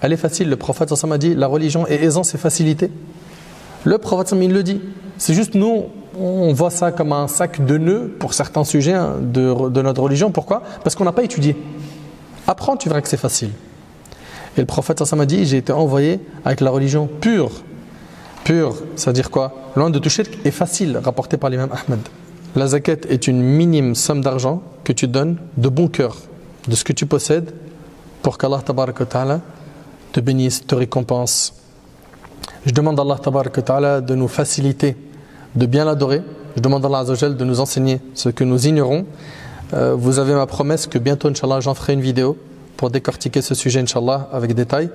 Elle est facile. Le prophète sallallahu alayhi wa sallam a dit, la religion est aisance et facilité. Le prophète sallallahu alayhi wa sallam, il le dit. C'est juste nous, on voit ça comme un sac de nœuds pour certains sujets de notre religion. Pourquoi? Parce qu'on n'a pas étudié. Apprends, tu verras que c'est facile. Et le prophète sallallahu alayhi wa sallam a dit, j'ai été envoyé avec la religion pure. Pure, c'est-à-dire quoi? Loin de tout shirk et facile, rapporté par l'imam Ahmed. La zakat est une minime somme d'argent que tu donnes de bon cœur, de ce que tu possèdes, pour qu'Allah tabaraka wa ta'ala te bénisse, te récompense. Je demande à Allah tabaraka wa ta'ala de nous faciliter, de bien l'adorer. Je demande à Allah azza wa jal de nous enseigner ce que nous ignorons. Vous avez ma promesse que bientôt, Inch'Allah, j'en ferai une vidéo pour décortiquer ce sujet, Inch'Allah, avec détail.